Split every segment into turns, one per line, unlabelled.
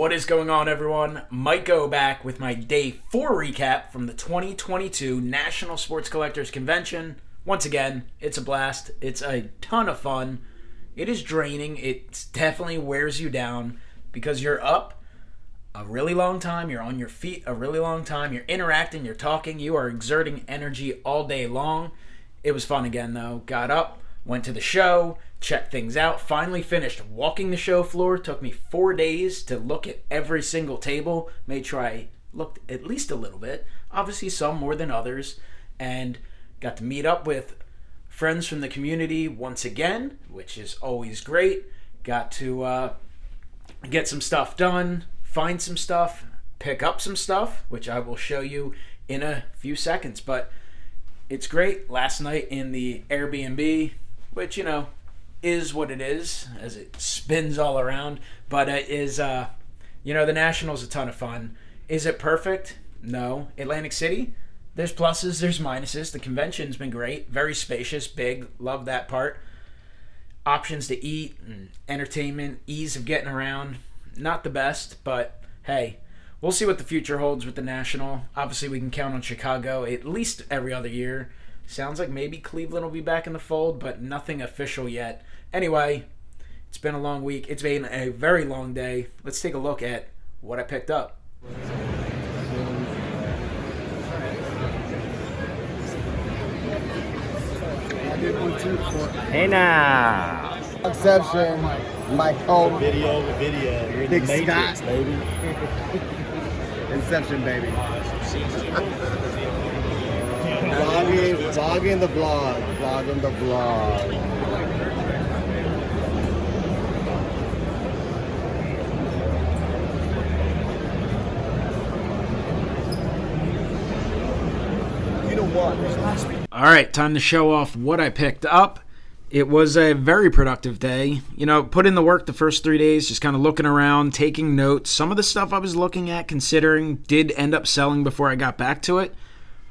What is going on, everyone? MikeO back with my Day 4 recap from the 2022 National Sports Collectors Convention. Once again, it's a blast. It's a ton of fun. It is draining. It definitely wears you down because you're up a really long time. You're on your feet a really long time. You're interacting. You're talking. You are exerting energy all day long. It was fun again, though. Got up, went to the show, checked things out, finally finished walking the show floor. Took me 4 days to look at every single table. Made sure I looked at least a little bit. Obviously some more than others. And got to meet up with friends from the community once again, which is always great. Got to get some stuff done, find some stuff, pick up some stuff, which I will show you in a few seconds. But it's great. Last night in the Airbnb, which, is what it is as it spins all around. But it is, the National's a ton of fun. Is it perfect? No. Atlantic City? There's pluses, there's minuses. The convention's been great. Very spacious, big. Love that part. Options to eat and entertainment, ease of getting around. Not the best, but hey, we'll see what the future holds with the National. Obviously, we can count on Chicago at least every other year. Sounds like maybe Cleveland will be back in the fold, but nothing official yet. Anyway, it's been a long week. It's been a very long day. Let's take a look at what I picked up.
Hey now.
Exception, MikeO.
Video. You're in
Big
the Matrix,
Scott.
baby.
Inception, baby. Vlogging the vlog. You know what?
All right, time to show off what I picked up. It was a very productive day. Put in the work the first 3 days, just kind of looking around, taking notes. Some of the stuff I was looking at, considering, did end up selling before I got back to it.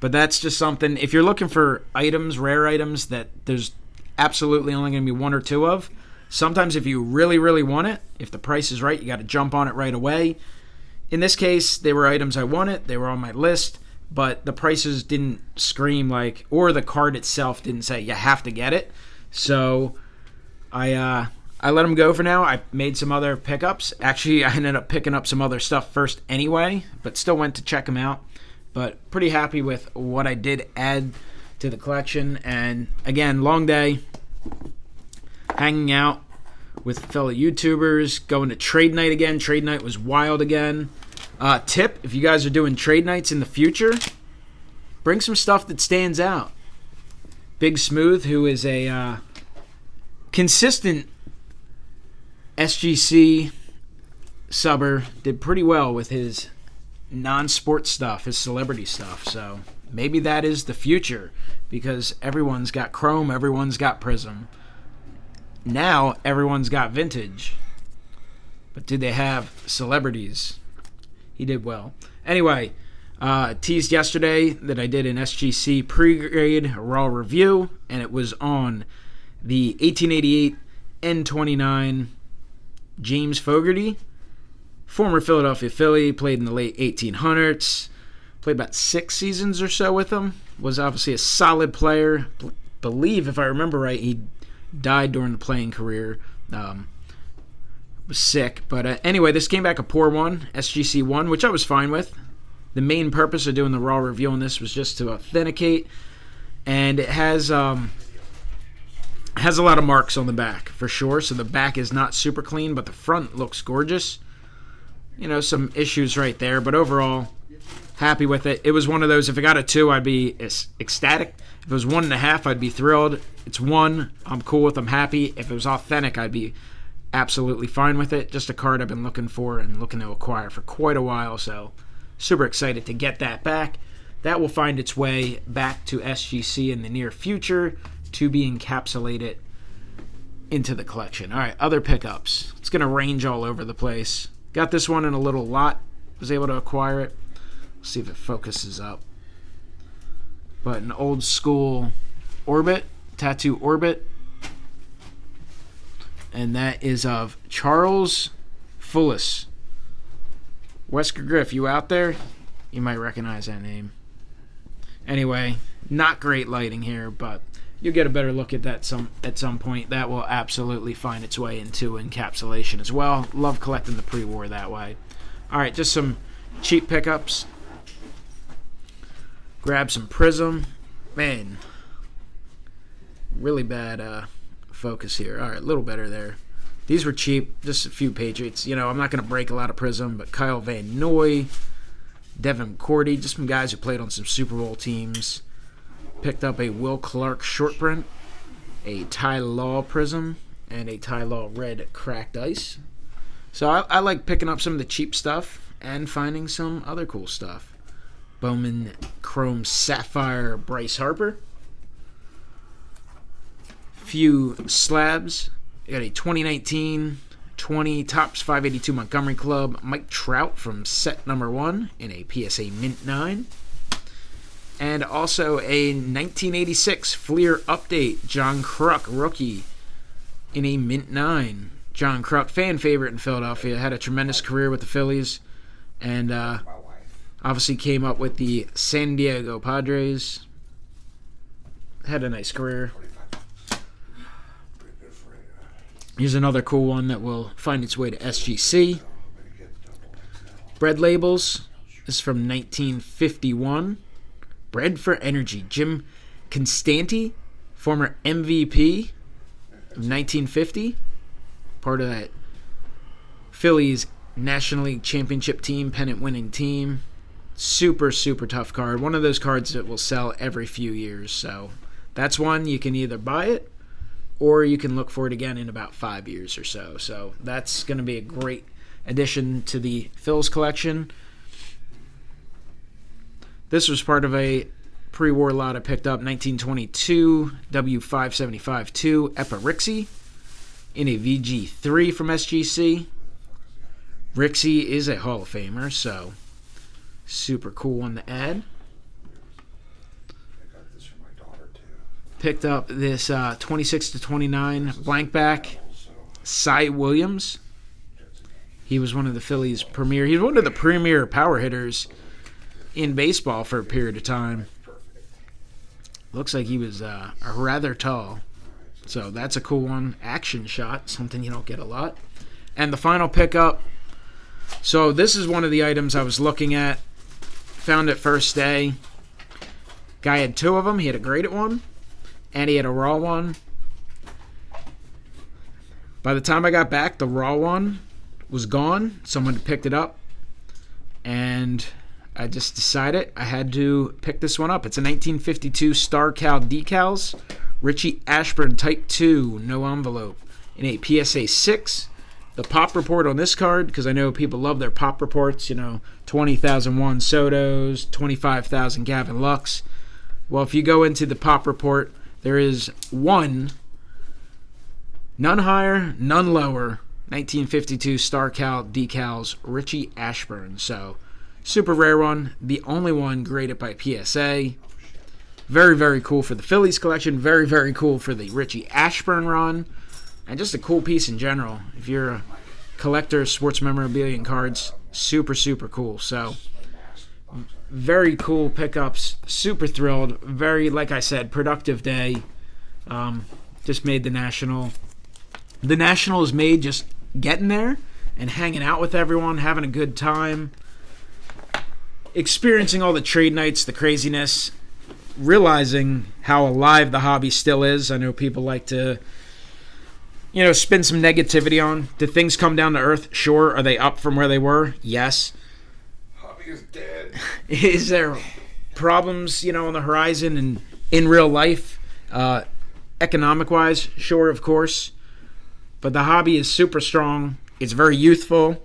But that's just something, if you're looking for items, rare items, that there's absolutely only going to be one or two of, sometimes if you really, really want it, if the price is right, you got to jump on it right away. In this case, they were items I wanted. They were on my list, but the prices didn't scream or the card itself didn't say you have to get it. So I let them go for now. I made some other pickups. Actually, I ended up picking up some other stuff first anyway, but still went to check them out. But pretty happy with what I did add to the collection. And again, long day, hanging out with fellow YouTubers, going to trade night again. Trade night was wild again. Tip, if you guys are doing trade nights in the future, bring some stuff that stands out. Big Smooth, who is a consistent SGC subber, did pretty well with his non-sports stuff, his celebrity stuff. So maybe that is the future, because everyone's got Chrome, everyone's got Prism. Now everyone's got Vintage. But did they have celebrities? He did well. Anyway, teased yesterday that I did an SGC pre-grade raw review, and it was on the 1888 N29 James Fogarty, former Philadelphia Philly, played in the late 1800s, played about 6 seasons or so with him, was obviously a solid player. Believe, if I remember right, he died during the playing career. Was sick, but anyway, this came back a poor one, SGC 1, which I was fine with. The main purpose of doing the raw review on this was just to authenticate, and it has a lot of marks on the back for sure. So the back is not super clean, but the front looks gorgeous. Some issues right there, but overall, happy with it. It was one of those, if I got a 2, I'd be ecstatic. If it was 1.5, I'd be thrilled. It's 1, I'm cool with, I'm happy. If it was authentic, I'd be absolutely fine with it. Just a card I've been looking for and looking to acquire for quite a while, so super excited to get that back. That will find its way back to SGC in the near future to be encapsulated into the collection. All right, other pickups. It's going to range all over the place. Got this one in a little lot. Was able to acquire it. Let's see if it focuses up. But an old school Orbit, tattoo Orbit. And that is of Charles Fullis. Wesker Griff, you out there? You might recognize that name. Anyway, not great lighting here, but you'll get a better look at that at some point. That will absolutely find its way into encapsulation as well. Love collecting the pre-war that way. All right, just some cheap pickups. Grab some Prism. Man, really bad focus here. All right, a little better there. These were cheap, just a few Patriots. You know, I'm not going to break a lot of Prism, but Kyle Van Noy, Devin Cordy, just some guys who played on some Super Bowl teams. Picked up a Will Clark short print, a Ty Law Prism, and a Ty Law red cracked ice. So I like picking up some of the cheap stuff and finding some other cool stuff. Bowman Chrome Sapphire Bryce Harper. Few slabs. You got a 2019 20 Topps 582 Montgomery Club Mike Trout from set number 1 in a PSA Mint 9. And also a 1986 Fleer Update John Kruk rookie in a Mint 9. John Kruk, fan favorite in Philadelphia, had a tremendous career with the Phillies, and obviously came up with the San Diego Padres. Had a nice career. Here's another cool one that will find its way to SGC. Bread labels. This is from 1951. Bread for Energy. Jim Constanti, former MVP of 1950. Part of that Phillies National League Championship team, pennant-winning team. Super, super tough card. One of those cards that will sell every few years. So that's one you can either buy it or you can look for it again in about 5 years or so. So that's going to be a great addition to the Phil's collection. This was part of a pre-war lot I picked up, 1922 W575-2 Epa-Rixie in a VG3 from SGC. Rixie is a Hall of Famer, so super cool one to add. Picked up this 26/29 blank back Cy Williams. He was one of the Phillies' premier. He was one of the premier power hitters in baseball for a period of time. Looks like he was rather tall. So that's a cool one. Action shot, something you don't get a lot. And the final pickup. So this is one of the items I was looking at. Found it first day. Guy had 2 of them. He had a graded one, and he had a raw one. By the time I got back, the raw one was gone. Someone had picked it up, and I just decided I had to pick this one up. It's a 1952 Star Cal Decals. Richie Ashburn Type 2, no envelope, in a PSA 6. The pop report on this card, because I know people love their pop reports, 20,000 Juan Soto's, 25,000 Gavin Lux. Well, if you go into the pop report, there is one, none higher, none lower, 1952 Star Cal Decals, Richie Ashburn. So, super rare one, the only one graded by PSA. Very, very cool for the Phillies collection. Very, very cool for the Richie Ashburn run. And just a cool piece in general. If you're a collector of sports memorabilia and cards, super, super cool. So, very cool pickups. Super thrilled. Very, like I said, productive day. Just made the National. The National is made just getting there and hanging out with everyone, having a good time, experiencing all the trade nights, the craziness, realizing how alive the hobby still is. I know people like to, spin some negativity on. Did things come down to earth? Sure. Are they up from where they were? Yes.
Hobby is dead.
Is there problems, on the horizon and in real life, economic-wise? Sure, of course. But the hobby is super strong. It's very youthful.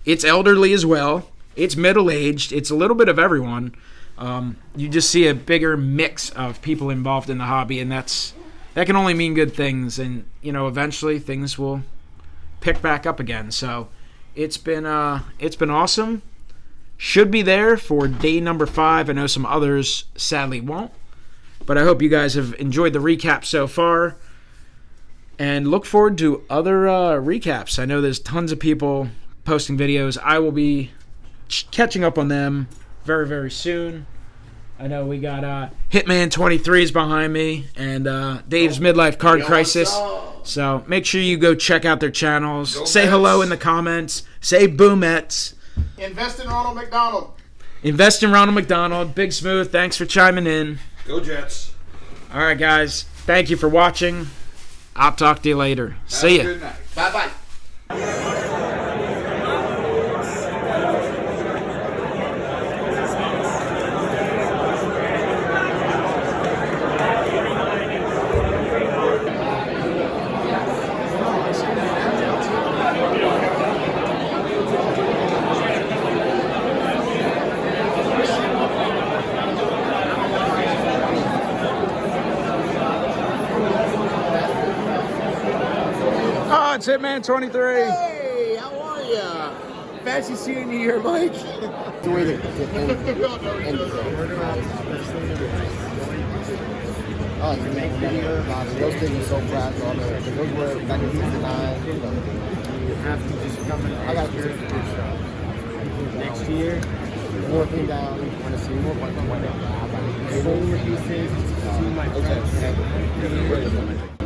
It's elderly as well. It's middle-aged. It's a little bit of everyone. You just see a bigger mix of people involved in the hobby, and that can only mean good things. And eventually things will pick back up again. So it's been awesome. Should be there for day number 5. I know some others sadly won't, but I hope you guys have enjoyed the recap so far, and look forward to other recaps. I know there's tons of people posting videos. I will be catching up on them very, very soon. I know we got Hitman 23 is behind me, and Dave's Midlife Card Crisis. So make sure you go check out their channels.
Go
Say
Mets.
hello in the comments. Say Boo Mets.
Invest in Ronald McDonald.
Invest in Ronald McDonald. Big Smooth, thanks for chiming in.
Go Jets.
All right, guys. Thank you for watching. I'll talk to you later. See ya.
Good night.
Bye-bye.
Oh, it's Hitman 23.
Hey, how are ya? Fancy seeing you here, Mike. The way to Oh, you make videos. Those things are so fragile. Those were back in 69. You have to just come in. I got to next year. More thing down. I want to see more money. Solar pieces. See my friends.